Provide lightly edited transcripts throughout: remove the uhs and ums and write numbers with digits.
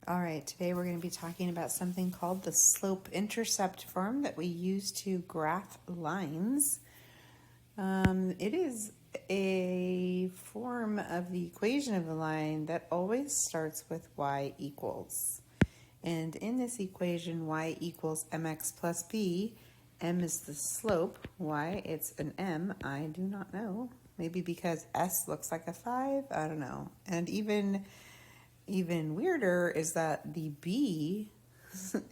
All right, today we're going to be talking about something called the slope-intercept form that we use to graph lines. It is a form of the equation of a line that always starts with y equals. And in this equation, y equals mx plus b. M is the slope. Y, it's an m. I do not know. Maybe because s looks like a 5. I don't know. And even weirder is that the b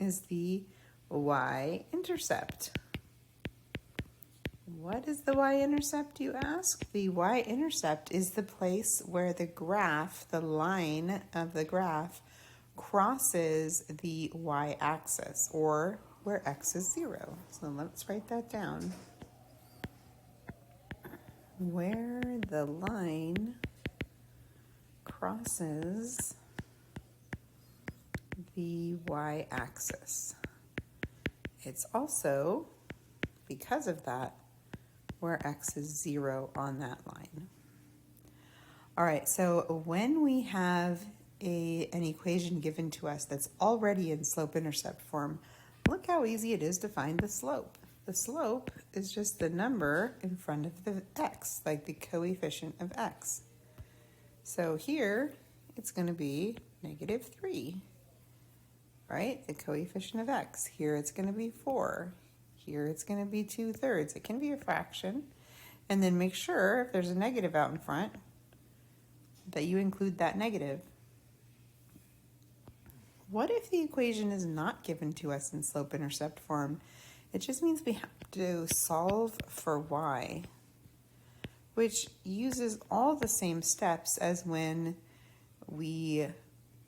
is the y-intercept. What is the y-intercept, you ask? The y-intercept is the place where the graph, the line of the graph, crosses the y-axis, or where x is 0. So let's write that down. Where the line crosses the y-axis. It's also, because of that, where x is 0 on that line. All right, so when we have an equation given to us that's already in slope-intercept form, look how easy it is to find the slope. The slope is just the number in front of the x, like the coefficient of x. So here, it's going to be -3, right? The coefficient of x. Here it's going to be 4. Here it's going to be 2/3. It can be a fraction. And then make sure, if there's a negative out in front, that you include that negative. What if the equation is not given to us in slope-intercept form? It just means we have to solve for y, which uses all the same steps as when we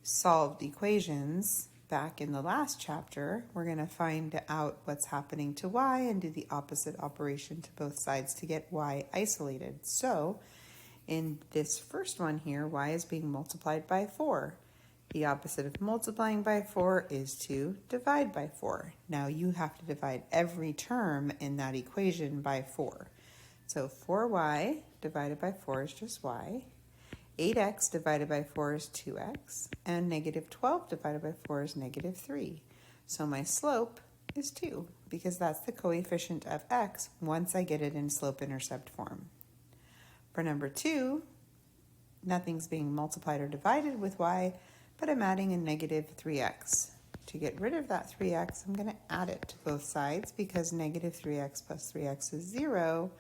solved equations back in the last chapter. We're going to find out what's happening to y and do the opposite operation to both sides to get y isolated. So in this first one here, y is being multiplied by 4. The opposite of multiplying by 4 is to divide by 4. Now you have to divide every term in that equation by 4. So 4y divided by 4 is just y. 8x divided by 4 is 2x, and -12 divided by 4 is -3. So my slope is 2, because that's the coefficient of x once I get it in slope-intercept form. For number 2, nothing's being multiplied or divided with y, but I'm adding a -3x. To get rid of that 3x, I'm going to add it to both sides, because -3x plus 3x is 0.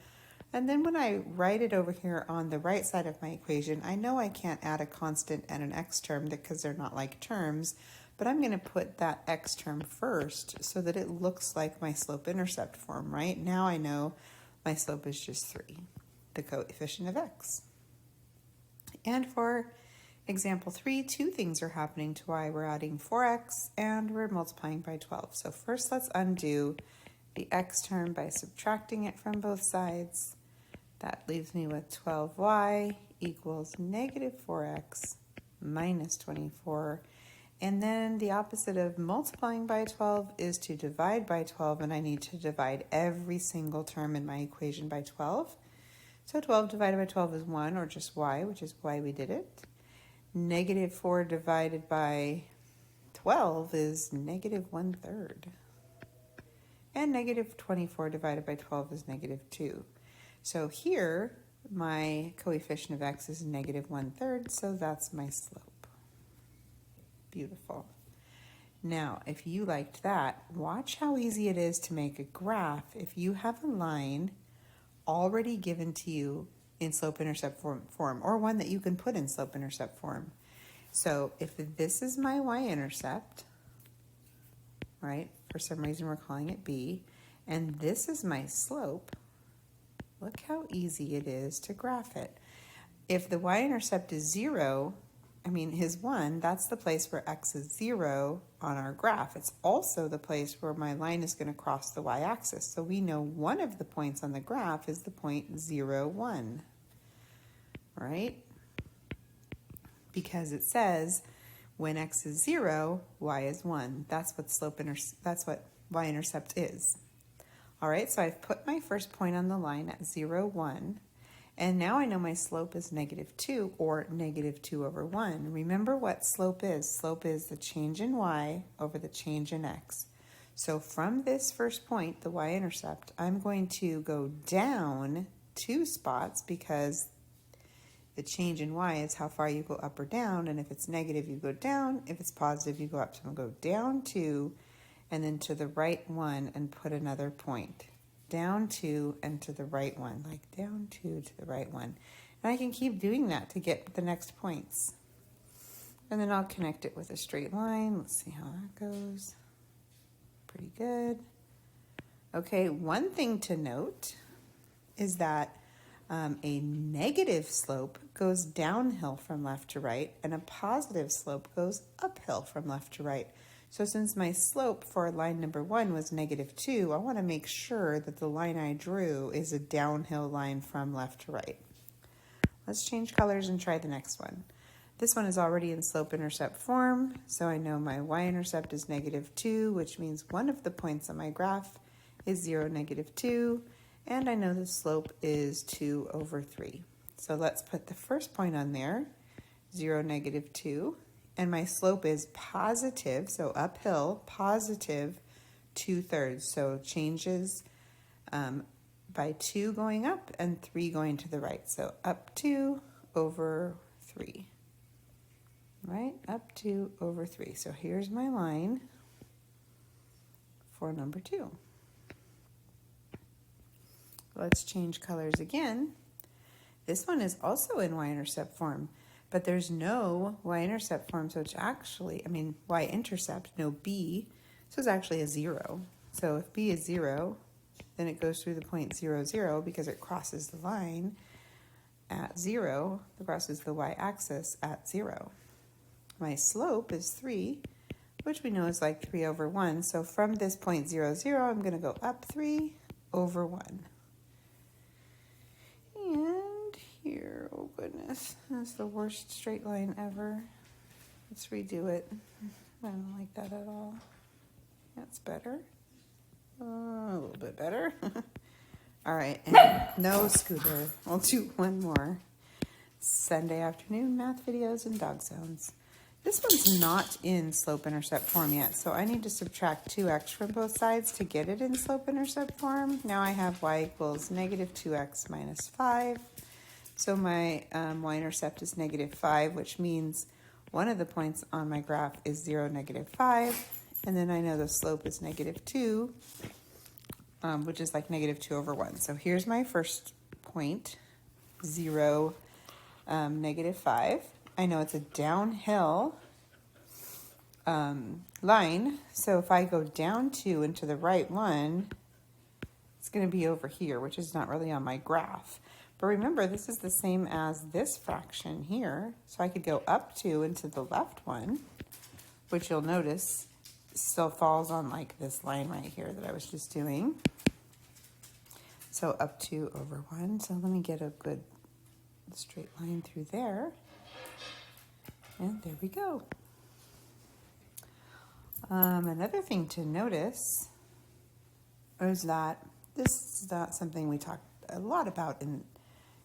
And then when I write it over here on the right side of my equation, I know I can't add a constant and an x term because they're not like terms, but I'm going to put that x term first so that it looks like my slope-intercept form, right? Now I know my slope is just 3, the coefficient of x. And for example 3, 2 things are happening to y. We're adding 4x and we're multiplying by 12. So first let's undo the x term by subtracting it from both sides. That leaves me with 12y equals -4x minus 24. And then the opposite of multiplying by 12 is to divide by 12, and I need to divide every single term in my equation by 12. So 12 divided by 12 is 1, or just y, which is why we did it. -4 divided by 12 is -1/3. And -24 divided by 12 is -2. So here, my coefficient of x is -1/3, so that's my slope. Beautiful. Now, if you liked that, watch how easy it is to make a graph if you have a line already given to you in slope-intercept form, or one that you can put in slope-intercept form. So if this is my y-intercept, right, for some reason we're calling it b, and this is my slope, look how easy it is to graph it. If the y-intercept is 0, is 1, that's the place where x is 0 on our graph. It's also the place where my line is going to cross the y-axis. So we know one of the points on the graph is the point 0, 1, right? Because it says when x is 0, y is 1. That's what y-intercept is. All right, so I've put my first point on the line at 0, 1, And now I know my slope is -2 or -2/1. Remember what slope is. Slope is the change in y over the change in x. So from this first point, the y-intercept, I'm going to go down 2 spots because the change in y is how far you go up or down, and if it's negative, you go down. If it's positive, you go up. So I'm going to go down 2, and then to the right 1, and put another point. Down 2, and to the right 1, like down 2 to the right 1. And I can keep doing that to get the next points. And then I'll connect it with a straight line. Let's see how that goes. Pretty good. Okay, one thing to note is that a negative slope goes downhill from left to right, and a positive slope goes uphill from left to right. So since my slope for line number 1 was -2, I want to make sure that the line I drew is a downhill line from left to right. Let's change colors and try the next one. This one is already in slope-intercept form, so I know my y-intercept is -2, which means one of the points on my graph is 0, -2, and I know the slope is 2/3. So let's put the first point on there, 0, -2, and my slope is positive, so uphill, positive 2/3. So changes by 2 going up and 3 going to the right. So up 2/3. Right, up 2/3. So here's my line for number 2. Let's change colors again. This one is also in y-intercept form, but there's no y-intercept form, so it's actually, y-intercept, no b, so it's actually a 0. So if b is 0, then it goes through the point 0, 0, because it crosses the line at 0, it crosses the y-axis at 0. My slope is 3, which we know is like 3/1. So from this point 0, 0, I'm going to go up 3/1. And here, oh goodness, that's the worst straight line ever. Let's redo it. I don't like that at all. That's better. A little bit better. All right, and no scooter. We'll do one more. Sunday afternoon math videos and dog sounds. This one's not in slope-intercept form yet, so I need to subtract 2x from both sides to get it in slope-intercept form. Now I have y equals -2x minus 5. So my y-intercept is -5, which means one of the points on my graph is 0, -5. And then I know the slope is -2, which is like -2/1. So here's my first point, 0, -5. I know it's a downhill line, so if I go down 2 into the right 1, it's going to be over here, which is not really on my graph. But remember, this is the same as this fraction here, so I could go up 2 into the left 1, which you'll notice still falls on like this line right here that I was just doing. So up 2/1, so let me get a good straight line through there. And there we go. Another thing to notice is that this is not something we talked a lot about in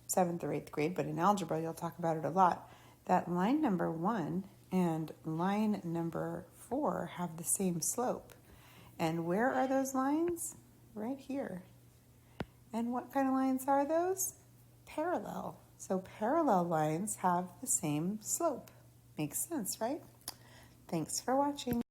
7th or 8th grade, but in algebra you'll talk about it a lot, that line number 1 and line number 4 have the same slope. And where are those lines? Right here. And what kind of lines are those? Parallel. So parallel lines have the same slope. Makes sense, right? Thanks for watching.